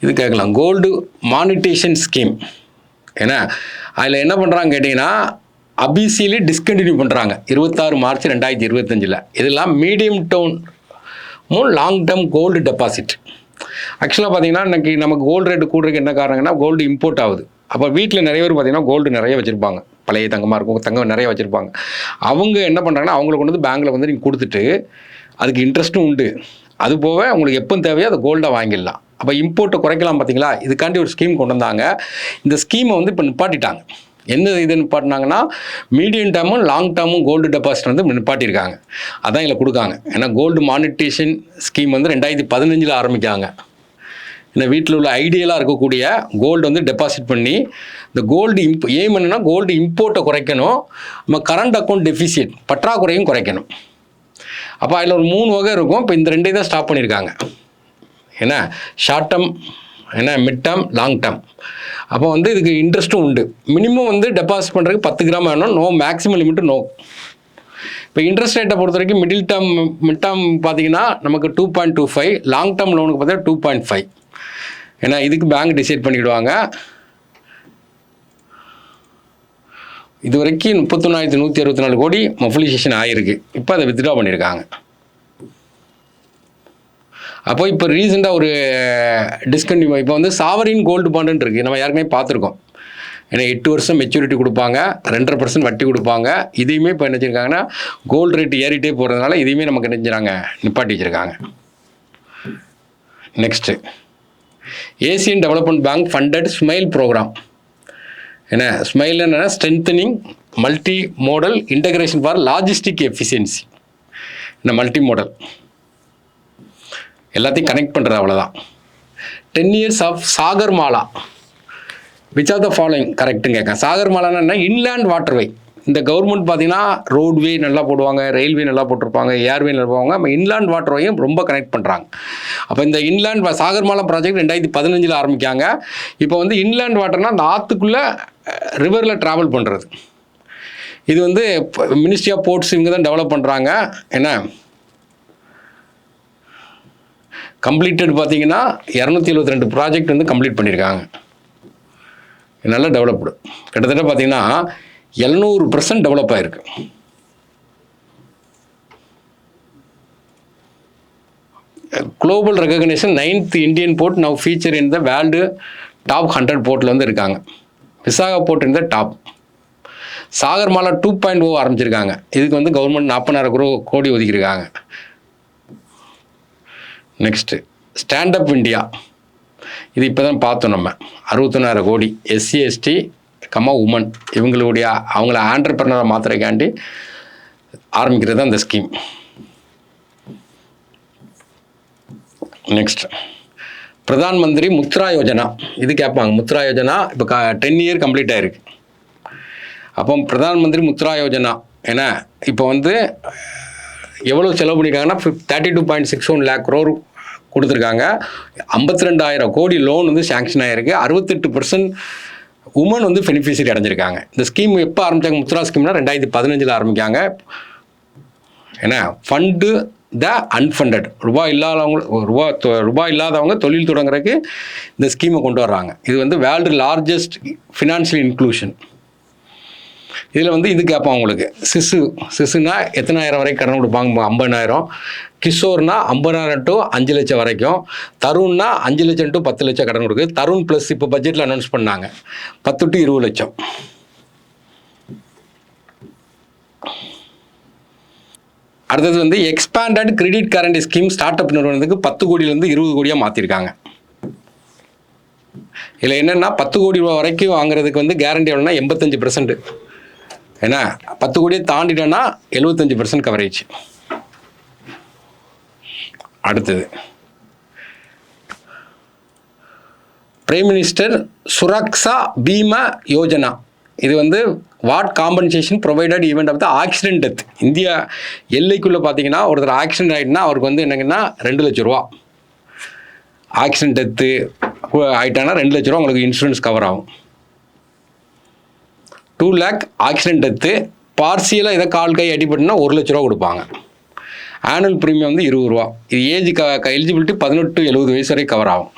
இது கேட்கலாம், கோல்டு மானிட்டேஷன் ஸ்கீம். ஏன்னா அதில் என்ன பண்ணுறாங்க கேட்டிங்கன்னா, அபிசியிலே டிஸ்கண்டினியூ பண்ணுறாங்க 26 March 2025. இதெல்லாம் medium term long term gold deposit. ஆக்சுவலாக பார்த்தீங்கன்னா இன்றைக்கி நமக்கு கோல்டு ரேட்டு கூடுறதுக்கு என்ன காரணங்கன்னா, கோல்டு இம்போர்ட் ஆகுது. அப்போ வீட்டில் நிறைய பேர் பார்த்தீங்கன்னா கோல்டு நிறைய வச்சுருப்பாங்க, பழைய தங்கமாக இருக்கும், தங்கம் நிறைய வச்சுருப்பாங்க. அவங்க என்ன பண்ணுறாங்கன்னா, அவங்களை கொண்டு வந்து பேங்க்கில் வந்து நீங்கள் கொடுத்துட்டு அதுக்கு இன்ட்ரெஸ்ட்டும் உண்டு, அது போக உங்களுக்கு எப்போ தேவையோ அதை கோல்டாக வாங்கிடலாம். அப்போ இம்போர்ட்டை குறைக்கலாம். பார்த்தீங்களா, இதுக்காண்டி ஒரு ஸ்கீம் கொண்டு வந்தாங்க. இந்த ஸ்கீமை வந்து இப்போ நிப்பாட்டிட்டாங்க. எந்த இது நிப்பாட்டினாங்கன்னா, மீடியம் டேர்மும் லாங் டேர்மும் கோல்டு டெபாசிட் வந்து நிப்பாட்டியிருக்காங்க. அதான் இதில் கொடுக்காங்க. ஏன்னா கோல்டு மானிட்டேஷன் ஸ்கீம் வந்து 2015 ஆரம்பிக்காங்க. இந்த வீட்டில் உள்ள ஐடியலாக இருக்கக்கூடிய கோல்டு வந்து டெபாசிட் பண்ணி, இந்த கோல்டு எய்ம் என்னன்னா, கோல்டு இம்போர்ட்டை குறைக்கணும், நம்ம கரண்ட் அக்கௌண்ட் டெஃபிசிட் பற்றாக்குறையும் குறைக்கணும். அப்போ அதில் ஒரு 3 வகை இருக்கும். இப்போ இந்த 2 தான் ஸ்டாப் பண்ணியிருக்காங்க. ஏன்னா ஷார்ட் டேர்ம், ஏன்னா மிட் டேர்ம், லாங் டேர்ம். அப்போ வந்து இதுக்கு இன்ட்ரெஸ்ட்டும் உண்டு. மினிமம் வந்து டெபாசிட் பண்ணுறதுக்கு 10 கிராம் வேணும், நோ மேக்ஸிமம் லிமிட்டு நோ. இப்போ இன்ட்ரெஸ்ட் ரேட்டை பொறுத்த வரைக்கும் மிட் டேர்ம் பார்த்தீங்கன்னா நமக்கு 2.25, லாங் டேர்ம் லோனுக்கு பார்த்தீங்கன்னா 2.5. ஏன்னா இதுக்கு பேங்க் டிசைட் பண்ணிவிடுவாங்க. இது வரைக்கும் 31,164 கோடி மொபிலைசேஷன் ஆகிருக்கு. இப்போ அதை வித்ட்ரா பண்ணியிருக்காங்க. அப்போ இப்போ ரீசெண்டாக ஒரு டிஸ்கன்டினியூ இப்போ வந்து சாவரின் கோல்டு பாண்டுன்னு இருக்குது, நம்ம யாருக்குமே பார்த்துருக்கோம். ஏன்னா 8 வருஷம் மெச்சூரிட்டி கொடுப்பாங்க, 2.5% வட்டி கொடுப்பாங்க. இதையுமே இப்போ என்ன வச்சுருக்காங்கன்னா கோல்டு ரேட் ஏறிட்டே போகிறதுனால இதையுமே நமக்கு என்ன செஞ்சுறாங்க, நிப்பாட்டி வச்சுருக்காங்க. Next, Asian development bank funded smile programme. என்ன ஸ்மைல் என்னன்னா strengthening multi modal integration for logistic efficiency. இந்த மல்டி மோடல் எல்லாத்தையும் கனெக்ட் பண்ணுறது, அவ்வளோதான். 10 years of Sagarmala. Which of the following கரெக்டுன்னு கேட்க. சாகர்மாலான்னா என்ன, இன்லேண்ட் வாட்டர்வே. இந்த கவர்மெண்ட் பார்த்தீங்கன்னா ரோட்வே நல்லா போடுவாங்க, ரயில்வே நல்லா போட்டிருப்பாங்க, ஏர்வே நல்லா போவாங்க. நம்ம இன்லேண்ட் வாட்டர்வேயும் ரொம்ப கனெக்ட் பண்ணுறாங்க. அப்போ இந்த இன்லேண்ட் சாகர்மாலா ப்ராஜெக்ட் 2015 ஆரம்பிக்காங்க. இப்போ வந்து இன்லேண்ட் வாட்டர்னால் அந்த ஆற்றுக்குள்ளே ரிவரில் ட்ராவல் பண்ணுறது. இது வந்து மினிஸ்ட்ரி ஆஃப் போர்ட்ஸ் இவங்க தான் டெவலப் பண்ணுறாங்க. என்ன கம்ப்ளீட்டட் பார்த்தீங்கன்னா 272 ப்ராஜெக்ட் வந்து கம்ப்ளீட் பண்ணியிருக்காங்க. நல்லா டெவலப்டு. கிட்டத்தட்ட பார்த்தீங்கன்னா 700% டெவலப் ஆகிருக்கு. Global recognition 9th Indian port now feature in the world top 100 போர்ட்டில் வந்து இருக்காங்க. Visakha port in the top. Sagarmala 2.0 ஆரம்பிச்சிருக்காங்க. இதுக்கு வந்து கவர்மெண்ட் 40,000 கோடி ஒதுக்கியிருக்காங்க. Next, stand up India. இது இப்போ தான் பார்த்தோம் நம்ம. 61,000 கோடி SC ST உமன் இவங்களுடைய அவங்கள ஆண்டர்பிரனராக மாற்றுறதுக்காண்டி ஆரம்பிக்கிறது தான் இந்த ஸ்கீம். நெக்ஸ்ட், பிரதான் மந்திரி முத்ரா யோஜனா. இது கேட்பாங்க. முத்ரா யோஜனா இப்போ 10 year கம்ப்ளீட் ஆகிருக்கு. அப்போ பிரதான் மந்திரி முத்ரா யோஜனா ஏன்னா இப்போ வந்து எவ்வளோ செலவு பண்ணியிருக்காங்கன்னா 32.61 lakh crore கொடுத்துருக்காங்க. 52,000 கோடி லோன் வந்து சேங்ஷன் ஆகிருக்கு. 68% உமன் வந்து பெனிஃபிஷரி அடைஞ்சிருக்காங்க. இந்த ஸ்கீம் எப்போ ஆரம்பித்தாங்க? முத்ரா ஸ்கீம்னா 2015 ஆரம்பிக்காங்க. ஏன்னா ஃபண்டு த அன்ஃபண்டட், ரூபாய் இல்லாதவங்க தொழில் தொடங்குறதுக்கு இந்த ஸ்கீமை கொண்டு வர்றாங்க. இது வந்து வேர்ல்டு லார்ஜஸ்ட் ஃபினான்ஷியல் இன்க்ளூஷன். இதில் வந்து இது கேட்பாங்க உங்களுக்கு. சிசுனா எத்தனாயிரம் வரைக்கும் கடன் கொடுப்பாங்க? 50,000. கிஷோர்னா 50,000 to 5 லட்சம் வரைக்கும். தருண்னா 5 லட்சம் to 10 லட்சம் கடன் கொடுக்குது. தருண் ப்ளஸ் இப்போ பட்ஜெட்டில் அனௌன்ஸ் பண்ணாங்க 10 to 20 லட்சம். அடுத்தது வந்து expanded credit guarantee scheme start up நிறுவனத்துக்கு 10 கோடியிலேருந்து 20 கோடியாக மாற்றிருக்காங்க. இதில் என்னென்னா 10 கோடி ரூபா வரைக்கும் வாங்குறதுக்கு வந்து கேரண்டி எவ்வளோனா 85%. ஏன்னா 10 கோடியை தாண்டிட்டோன்னா 75% கவரேஜ். அடுத்தது, பிரைம் மினிஸ்டர் சுரக்ஷா பீமா யோஜனா. இது வந்து what compensation provided event of the accident death. India எல்லைக்குள்ளே பார்த்தீங்கன்னா ஒருத்தர் ஆக்சிடென்ட் ஆகிட்டுனா அவருக்கு வந்து என்னங்கன்னா 2 லட்ச ரூபா. ஆக்சிடென்ட் டெத்து ஆகிட்டானா 2 லட்ச ரூபா உங்களுக்கு இன்சூரன்ஸ் கவர் ஆகும். 2 lakh ஆக்சிடென்ட் டெத்து. பார்சியலாக இதை கால் கை அடிபட்டுனா 1 லட்ச ரூபா கொடுப்பாங்க. ஆனுவல் ப்ரீமியம் வந்து 20 ரூபா. இது ஏஜ் எலிஜிபிலிட்டி 18 to 70 வயசு வரை கவர் ஆகும்.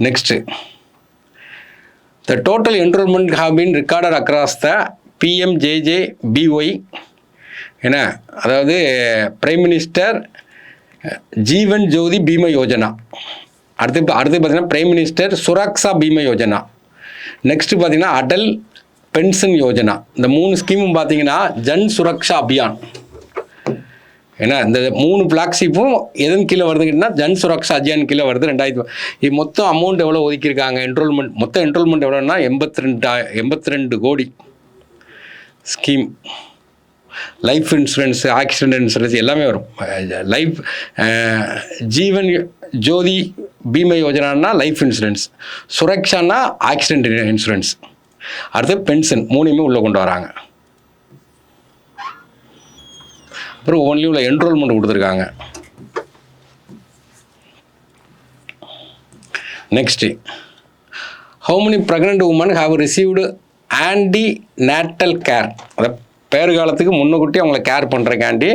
Next, the total enrolment have been recorded across the PMJJBY. என்ன அதாவது பிரைம் மினிஸ்டர் ஜீவன் ஜோதி பீமா யோஜனா. அடுத்து பார்த்தீங்கன்னா prime minister Suraksha Bima Yojana. Next பார்த்தீங்கன்னா அடல் பென்ஷன் யோஜனா. இந்த 3 ஸ்கீமும் பார்த்தீங்கன்னா ஜன் சுரக்ஷா அபியான். ஏன்னா இந்த 3 ஃப்ளாக்ஷிப்பும் எதன் கீழே வருதுன்னா ஜன் சுரக்ஷா அபியான் கீழே வருது. 2000 இது மொத்தம் அமௌண்ட் எவ்வளோ ஒதுக்கியிருக்காங்க? மொத்தம் என்ரோல்மெண்ட் எவ்வளோன்னா 82 கோடி. Scheme life insurance, accident insurance எல்லாமே வரும். லைஃப் ஜீவன் ஜோதி பீமா யோஜனான்னா லைஃப் இன்சூரன்ஸ், சுரக்ஷானா ஆக்சிடென்ட் இன்சூரன்ஸ், அடுத்து பென்ஷன் 3மே உள்ளே கொண்டு வராங்க. அப்புறம் ஒன்லி உள்ள என்ரோல்மெண்ட் கொடுத்துருக்காங்க. Next, how many pregnant women have received ante natal care. அதை பேறுகாலத்துக்கு முன்னுக்கூட்டி அவங்கள கேர் பண்ணுறக்காண்டி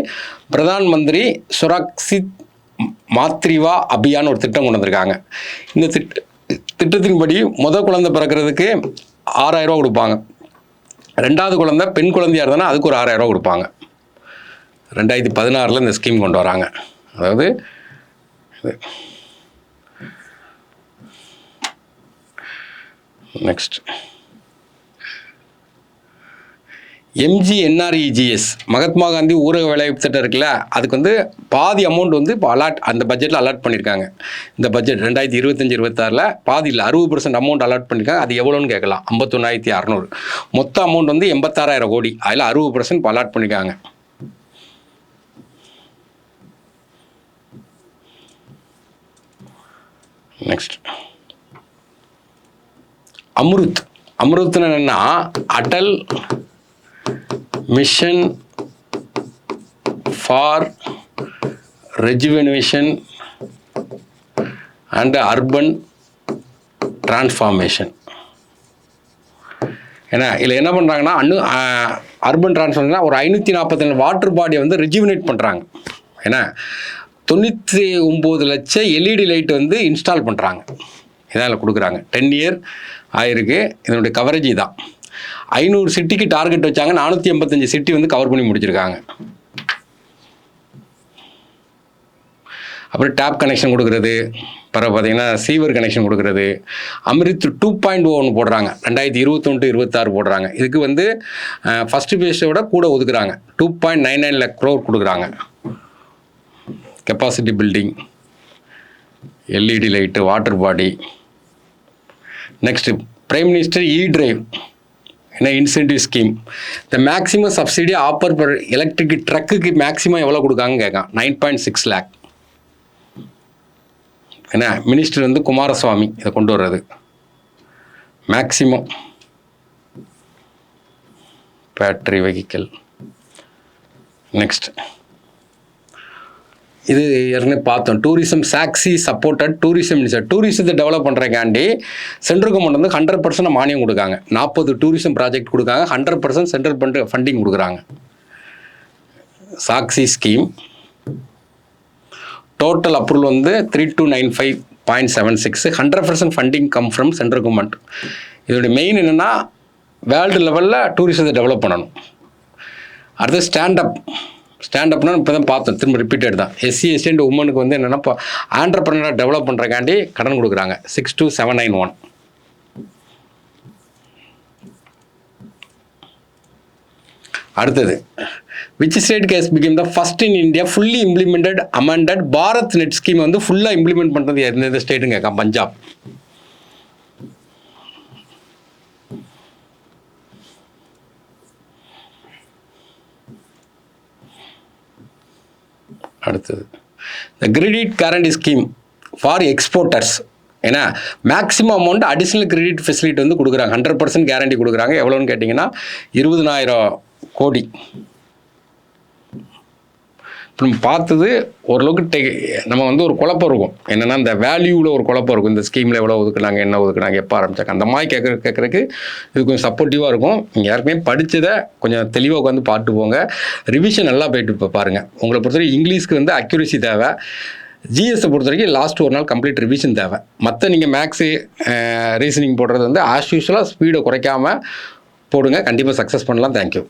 பிரதான் மந்திரி சுரக்ஷித் மாத்ரிவா அபியான் ஒரு திட்டம் கொண்டு வந்திருக்காங்க. இந்த திட்டத்தின்படி முதல் குழந்தை பிறக்கிறதுக்கு 6,000 ரூபா கொடுப்பாங்க. 2வது குழந்தை பெண் குழந்தையாக இருந்தால் அதுக்கு ஒரு 6,000 ரூபா கொடுப்பாங்க. 2016 இந்த ஸ்கீம் கொண்டு வராங்க. அதாவது நெக்ஸ்ட் MGNREGS மகாத்மா காந்தி ஊரக வேலைவாய்ப்பு திட்டம் இருக்குல்ல, அதுக்கு வந்து பாதி அமௌண்ட் வந்து இப்போ அந்த பட்ஜெட்டில் அலாட் பண்ணியிருக்காங்க. இந்த பட்ஜெட் 2025-26 பாதி இல்லை 60% அமௌண்ட் அலாட் பண்ணியிருக்காங்க. அது எவ்வளோன்னு கேட்கலாம். 51,600. மொத்த அமௌண்ட் வந்து 86,000 கோடி. அதில் 60% இப்போ அலாட் பண்ணியிருக்காங்க. நெக்ஸ்ட் அம்ருத்னு என்னன்னா Atal mission for rejuvenation and urban transformation. ஏன்னா இதில் என்ன பண்ணுறாங்கன்னா அர்பன் டிரான்ஸ்ஃபார்மேஷன் ஒரு 547 வாட்டர் பாடியை வந்து ரெஜுவினேட் பண்ணுறாங்க. ஏன்னா 99 லட்சம் LED லைட் வந்து இன்ஸ்டால் பண்ணுறாங்க. இதில் கொடுக்குறாங்க. 10 இயர் ஆயிருக்கு. இதனுடைய கவரேஜ் தான் 500 சிட்டிக்கு டார்கெட் வச்சாங்க. 485 சிட்டி வந்து கவர் பண்ணி முடிச்சிருக்காங்க. அப்புறம் டேப் கனெக்ஷன் கொடுக்குறது, பிறகு பார்த்தீங்கன்னா சீவர் கனெக்ஷன் கொடுக்குறது. அமிர்த் 2.0 ஒன்று போடுறாங்க. 2021-26 போடுறாங்க. இதுக்கு வந்து ஃபஸ்ட்டு பேஸை விட கூட ஒதுக்குறாங்க. 2.99 lakh crore கொடுக்குறாங்க. Capacity building, LED light, water body. Next prime minister E-Drive என்ன இன்சென்டிவ் ஸ்கீம். இந்த maximum subsidy offer per electric ட்ரக்குக்கு மேக்ஸிமம் எவ்வளோ கொடுக்காங்கன்னு கேட்கான். 9.6 lakh. என்ன மினிஸ்டர் வந்து குமாரசுவாமி இதை கொண்டு வர்றது. Maximum battery vehicle. நெக்ஸ்ட் இது ஏற்கனவே பார்த்தோம். டூரிசம் சாக்ஸி சப்போர்ட்டட் டூரிசம் மினிஸ்டர். டூரிசத்தை டெவலப் பண்ணுறக்காண்டி சென்ட்ரல் கவர்மெண்ட் வந்து 100% மானியம் கொடுக்காங்க. 40 டூரிசம் ப்ராஜெக்ட் கொடுக்காங்க. 100% சென்ட்ரல் ஃபண்டிங் கொடுக்குறாங்க. சாக்ஸி ஸ்கீம் டோட்டல் அப்ரூவல் வந்து 3295.76. 100% funding come from central government. இதோடைய மெயின் என்னென்னா வேர்ல்டு லெவலில் டூரிசத்தை டெவலப் பண்ணணும். அடுத்து ஸ்டாண்டப்னா இப்போ தான் பார்த்தோம். திரும்ப ரிப்பீட்டட் தான். SC ST அண்ட் உமனுக்கு வந்து என்னென்னா இப்போ ஆண்டர்பிரனராக டெவலப் பண்ணுறக்காண்டி கடன் கொடுக்குறாங்க. 62791. அடுத்தது which state has become the first in India fully implemented amended Bharat net scheme வந்து ஃபுல்லாக இம்ப்ளிமெண்ட் பண்ணுறது எந்த ஸ்டேட்டுன்னு கேட்கான். பஞ்சாப். அடுத்தது the credit guarantee scheme for exporters. ஏன்னா maximum amount additional credit facility வந்து கொடுக்குறாங்க. 100% கேரண்டி கொடுக்குறாங்க. எவ்வளோன்னு கேட்டிங்கன்னா 20,000 கோடி. இப்போ நம்ம பார்த்தது ஓரளவுக்கு நம்ம வந்து ஒரு குழப்பம் இருக்கும். என்னென்னா இந்த வேல்யூவில் ஒரு குழப்பம் இருக்கும். இந்த ஸ்கீமில் எவ்வளோ ஒதுக்குனாங்க, என்ன ஒதுக்குனாங்க, எப்போ ஆரம்பிச்சாங்க, அந்த மாதிரி கேட்குறதுக்கு இது கொஞ்சம் சப்போர்ட்டிவாக இருக்கும். நீங்கள் யாருக்குமே படித்ததை கொஞ்சம் தெளிவாக உட்காந்து பார்த்து போங்க. ரிவிஷன் நல்லா போயிட்டு இப்போ பாருங்கள். உங்களை பொறுத்தவரைக்கும் இங்கிலீஷ்க்கு வந்து அக்யூரேசி தேவை. ஜிஎஸ்ஸை பொறுத்த வரைக்கும் லாஸ்ட் ஒரு நாள் கம்ப்ளீட் ரிவிஷன் தேவை. மற்ற நீங்கள் மேக்ஸு ரீசனிங் போடுறது வந்து ஆஸ் யூஸ்வலாக ஸ்பீடை குறைக்காமல் போடுங்க. கண்டிப்பாக சக்ஸஸ் பண்ணலாம். தேங்க்யூ.